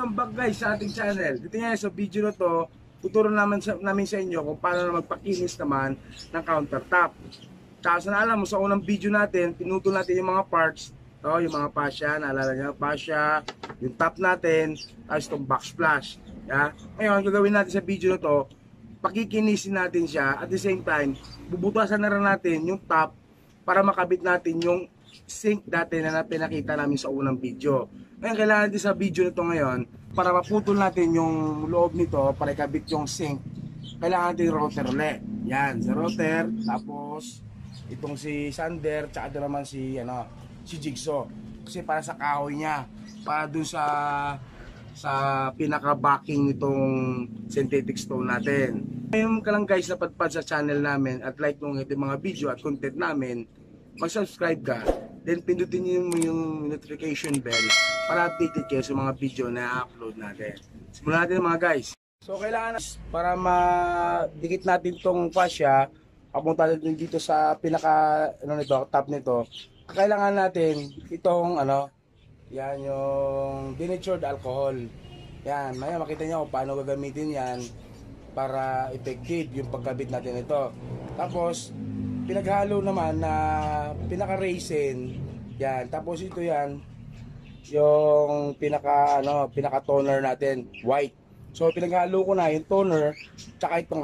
Welcome back guys sa ating channel. Dito nga sa video na to, tuturo namin sa inyo kung paano na magpakinis naman ng countertop. Tsaka sana alam mo, sa unang video natin, pinutol natin yung mga parts, yung mga fascia, naalala nyo, fascia, yung top natin, tapos itong backsplash. Ngayon, gagawin natin sa video na to, pakikinisin natin siya, at the same time, bubutasan na rin natin yung top para makabit natin yung sink dati na pinakita namin sa unang video. Ngayon, kailangan natin sa video nito ngayon, para maputol natin yung loob nito, para ikabit yung sink, kailangan natin router ulit. Yan, sa router, tapos itong si sander, tsaka naman si jigsaw. Kasi para sa kahoy niya, para dun sa pinaka-backing nitong synthetic stone natin. Ngayon ka lang guys, napadpad sa channel namin at like nung itong mga video at content namin, mag-subscribe ka, then pindutin niyo yung notification bell para updated kayo sa mga video na upload natin. Simulan natin mga guys. So kailangan para madikit natin tong fascia, papunta natin dito sa pinaka top nito. Kailangan natin itong yan yung denatured alcohol. Yan, maya makita niyo kung paano gagamitin yan para effective yung pagkabit natin ito. Tapos pinaghalo naman na pinaka-resin. Yan, tapos ito yan yung pinaka toner natin, white. So pinaghalo ko na yung toner tsaka itong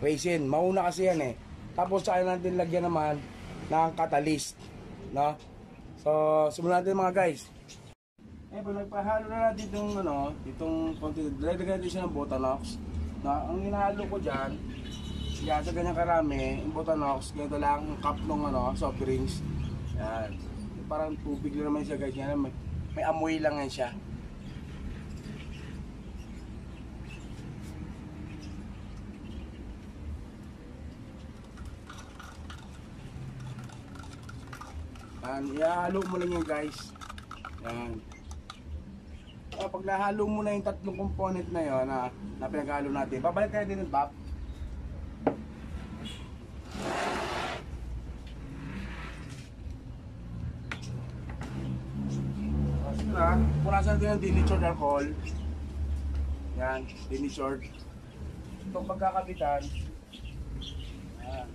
resin. Mauna kasi yan eh. Tapos saka natin lagyan naman ng catalyst, no? So simulan natin mga guys. Pag nagpahalo na natin itong konti, lagyan natin siya ng Botanox. Ang hinahalo ko dyan, yan, sa ganyan karami, yung Botanox, ganito lang yung cup ng soft drinks. Yan. Parang tubig lang naman siya guys. Yan, may amoy lang yan siya. Yan, ihalo mo lang yan guys. Yan. Pag nahalo mo na yung tatlong component na yun na pinaghalo natin, babalik tayo din ng bap. Punasan natin yung denatured alcohol. Yan, denatured. Itong pagkakabitan. Yan.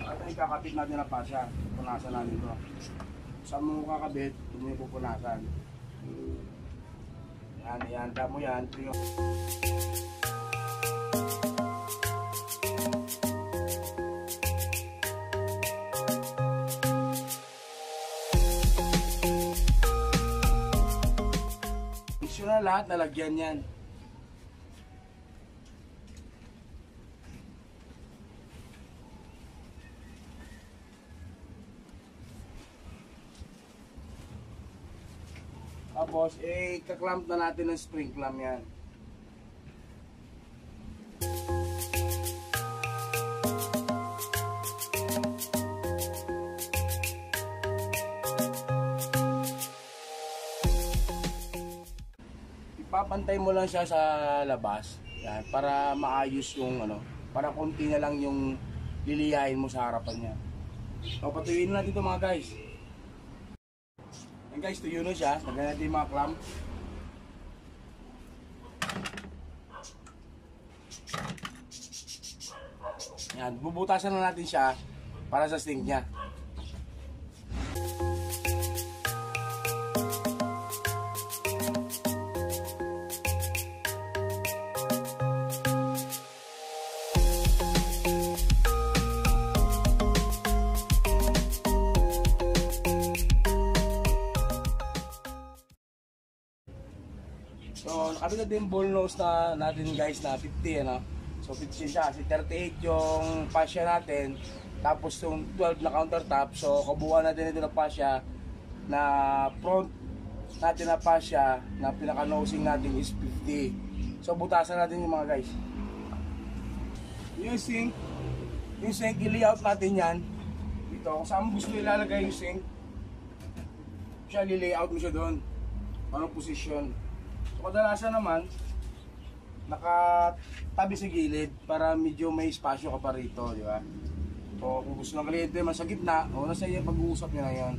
At ikakabit natin na pa siya. Punasan natin ito. Saan mo kakabit, ito mo yung pupunasan. Yan, ihanda mo yan. Na lahat nalagyan yan. Tapos kaklamp na natin ng spring clamp yan. Papantay mo lang siya sa labas. Yan, para maayos yung para konti na lang yung liliyain mo sa harapan niya. So patuyuin natin ito mga guys. Yan guys, tuyo na siya. Lagyan natin yung mga clamp. Yan, bubutasan na natin siya para sa sink niya. So, nakabit natin yung ball nose na natin guys na 50, So, 50 siya. Kasi 38 yung fascia natin. Tapos yung 12 na countertop. So, kabuuan natin ito na fascia na front natin na fascia na pinaka-nosing natin is 50. So, butasan natin yung mga guys. Yung sink, i-layout natin yan. Dito, kung saan mo gusto ilalagay yung sink, siya, li-layout mo siya doon. Anong position. So, kadalasan naman, nakatabi sa gilid para medyo may espasyo ka pa rito, di ba? O kung gusto ng kliyente man sa gitna, o nasa iyo pag-uusap nyo na yan.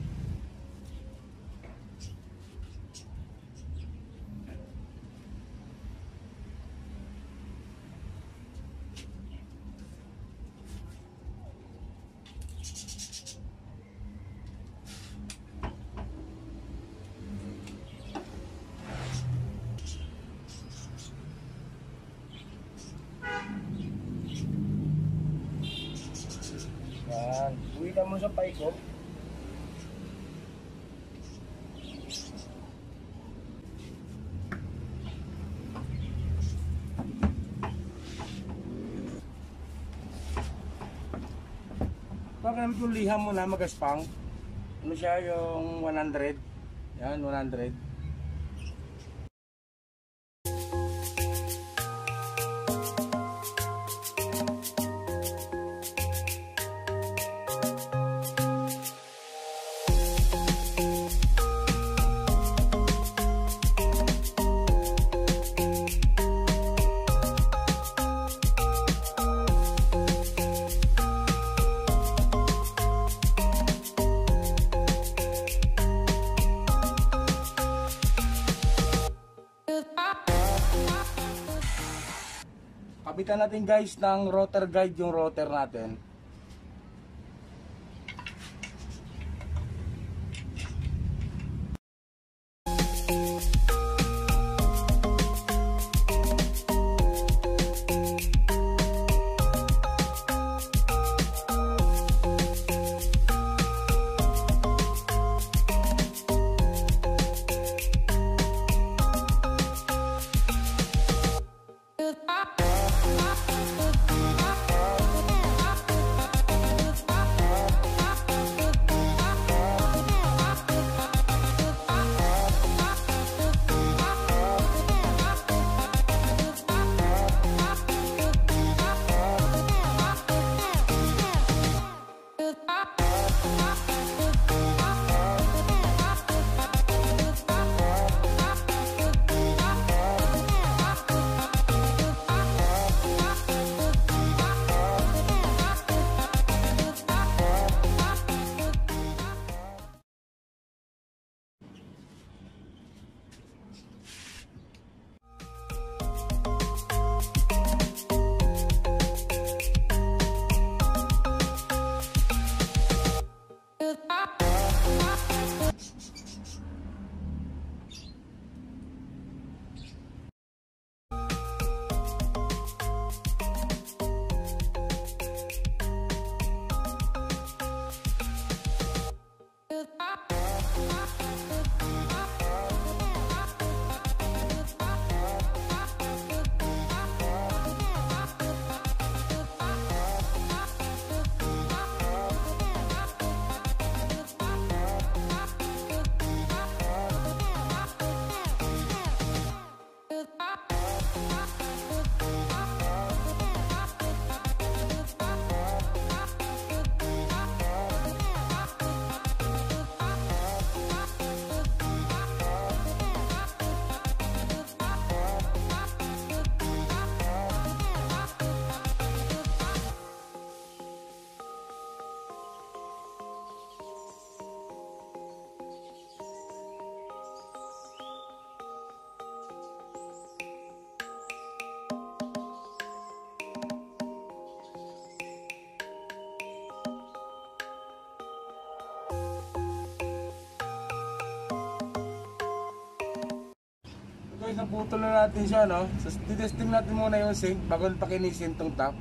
Yan, uwi ka mo sa paikot. Pag namin kung liham mo na magaspang, ano siya yung 100? Yan, 100. Kapitan natin guys ng rotor guide yung rotor natin. Guys, naputol na natin siya, no? So, titesting natin muna yung sink bago pakinisin tong top.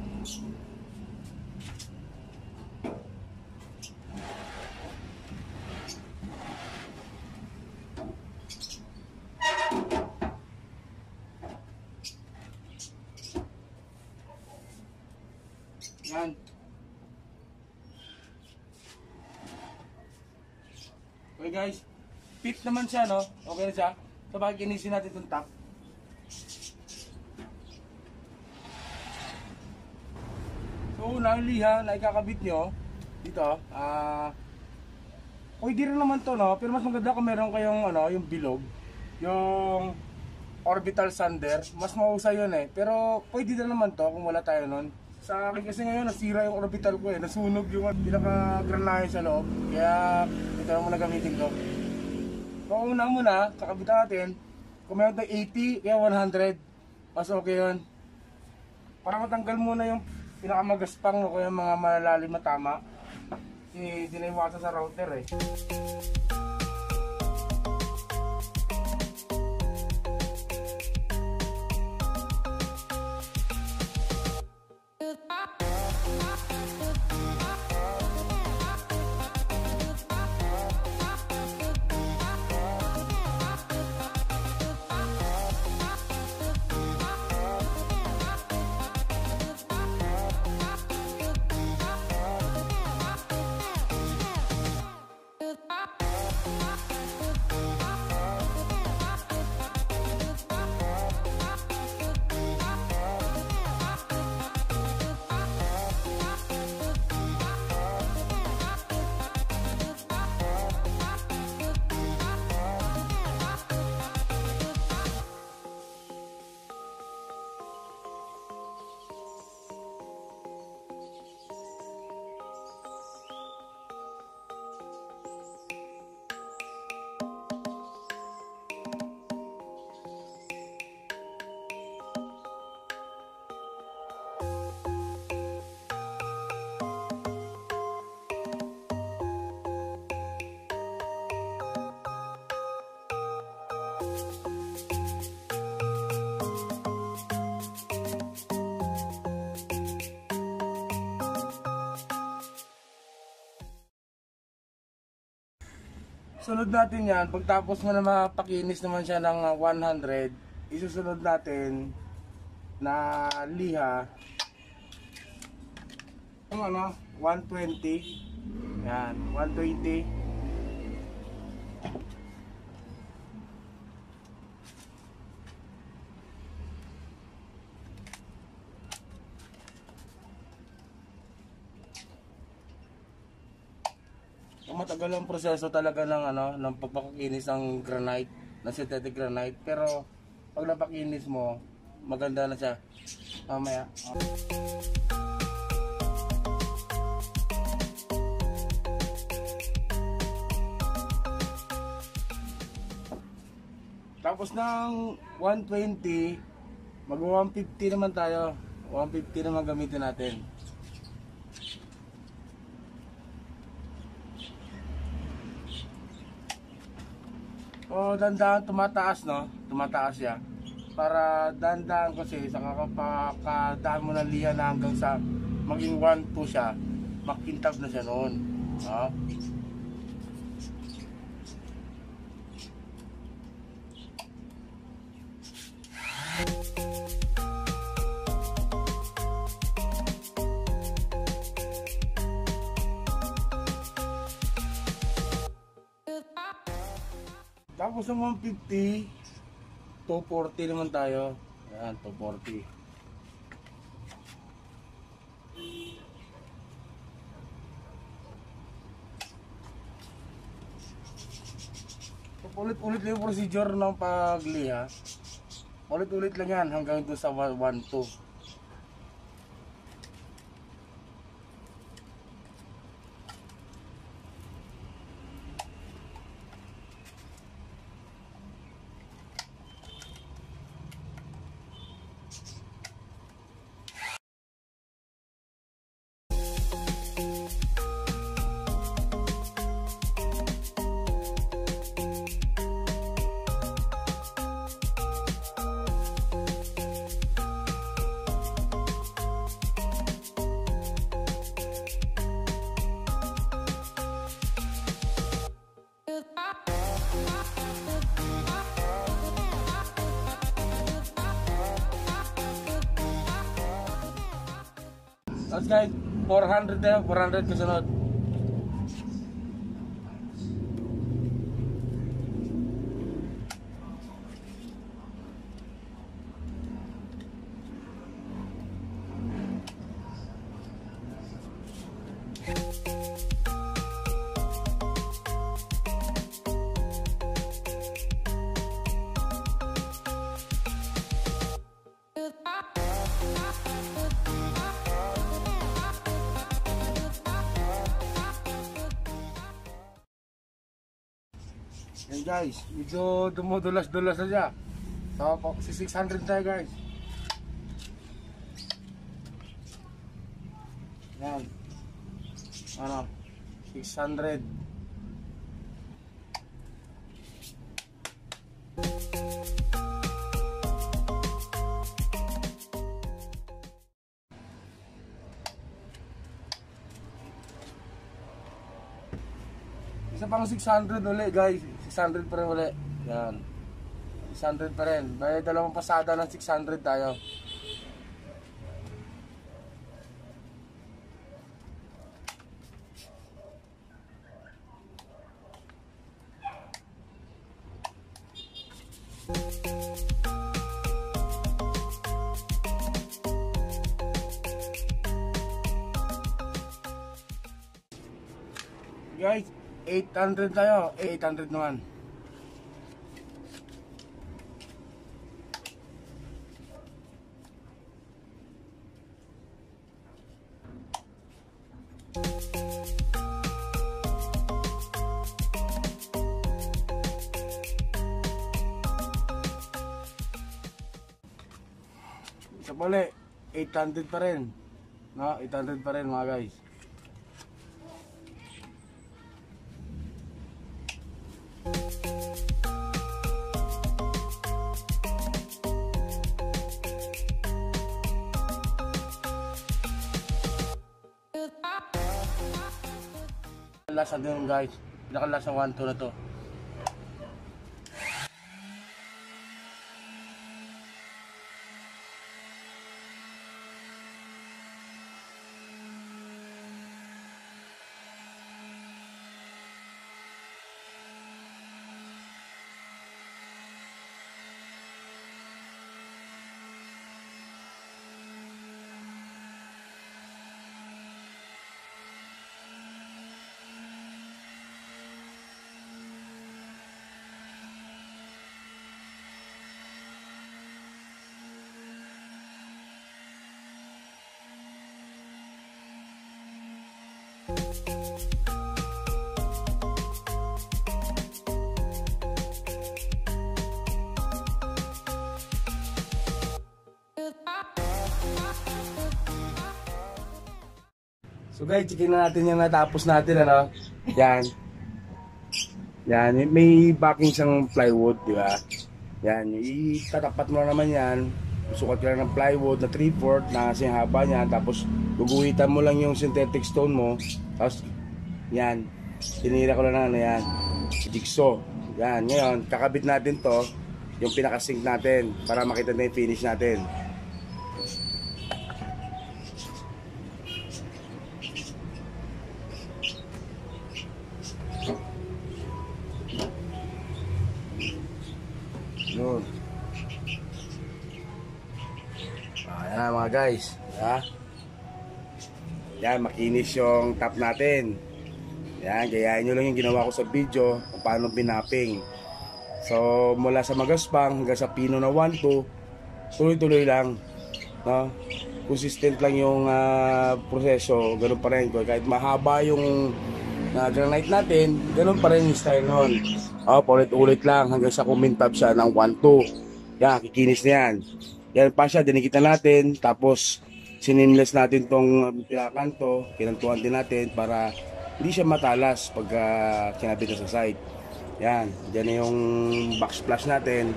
Yan. Okay guys, fit naman siya, no? Okay na siya. So bakit kinisin natin itong top? So unang liha na ikakabit nyo dito, pwede rin naman to, no? Pero mas maganda kung meron kayong ano, yung bilog, yung orbital sander, mas mahusay yun eh. Pero pwede din naman to kung wala tayo nun. Sa akin kasi ngayon, nasira yung orbital ko eh. Nasunog yung pinaka-granahe sa loob. Kaya ito lang muna gamitin ko. So, una muna, kakabitan natin. Kung meron tayo 80, kaya 100. Mas okay yun. Para matanggal muna yung pinakamagaspang o kaya mga malalalim na tama. Kasi di na iwasan sa router eh. Sunod natin yan, pagtapos mo na mapakinis naman siya ng 100, isusunod natin na liha yung 120. Yan, 120. Matagal ang proseso talaga ng pagpapakinis ng granite, ng synthetic granite, pero pag napakinis mo, maganda na siya. Mamaya. Tapos ng 120, mag-150 naman tayo. 150 naman gamitin natin. O dandahan tumataas, no? Tumataas siya. Para dandahan kasi sa kakapakadaan mo ng liha na hanggang sa maging 1-2 siya, makintab na siya noon. No? Tapos ng 150, 240 naman tayo. Ayan, 240. Ulit-ulit lang yung procedure ng pagliha. Ulit-ulit lang yan hanggang doon sa 1-2. Tapos guys, 400 na, 400 kasunod. Yan guys, medyo dumudulas-dulas na siya. So, 600 tayo guys. Yan. Ano? 600. Isa pang 600 ulit guys. 600 pa rin ulit. Yan. 600 pa rin. May dalawang pasada ng 600 tayo. Guys, 800 tayo. 800 naman. Isa pa ulit, 800 pa rin. No, 800 pa rin mga guys. Lasa din guys, pinakalasang 1-2 na to. So guys, chikin na natin yung natapos natin, ano? Yan. Yan, may backing siyang plywood, di ba? Yan, itatapat mo na naman yan. Sukat ka lang ng plywood na 3/4 na kasi haba niyan. Tapos guguhitan mo lang yung synthetic stone mo. Tapos, yan. Tinira ko lang na ano yan. Jigsaw. Yan, ngayon, kakabit natin to. Yung pinaka-sink natin para makita na yung finish natin. Yun. Ayan mga guys, ha? Yan, makinis yung top natin. Yan, gayahin nyo lang yung ginawa ko sa video kung paano binapping. So, mula sa magaspang hanggang sa pino na 1-2, tuloy-tuloy lang, no? Consistent lang yung proseso, ganun pa rin. Kahit mahaba yung granite natin, ganun pa rin yung style nun. Paulit-ulit lang hanggang sa kumintab siya ng 1-2. Yan, kikinis na yan. Yan pa siya, dinikitan natin. Tapos, sinimless natin tong pinakanto. Kinantuan din natin para hindi siya matalas pag kinabit na sa side. Yan, dyan na yung backsplash natin.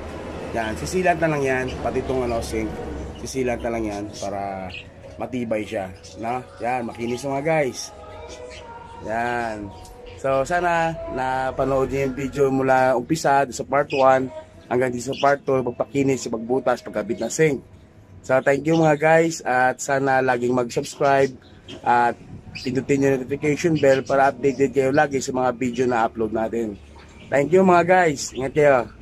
Yan, sisilant na lang yan. Pati itong sink, sisilant na lang yan para matibay siya. No? Yan, makinis mga guys. Yan. So sana napanood niyo yung video mula umpisa sa part 1 hanggang dito sa part 2, pagpakinis, pagbutas, pagkabit ng sink. So thank you mga guys at sana laging mag-subscribe at pindutin yung notification bell para updated kayo lagi sa mga video na upload natin. Thank you mga guys. Ingat kayo.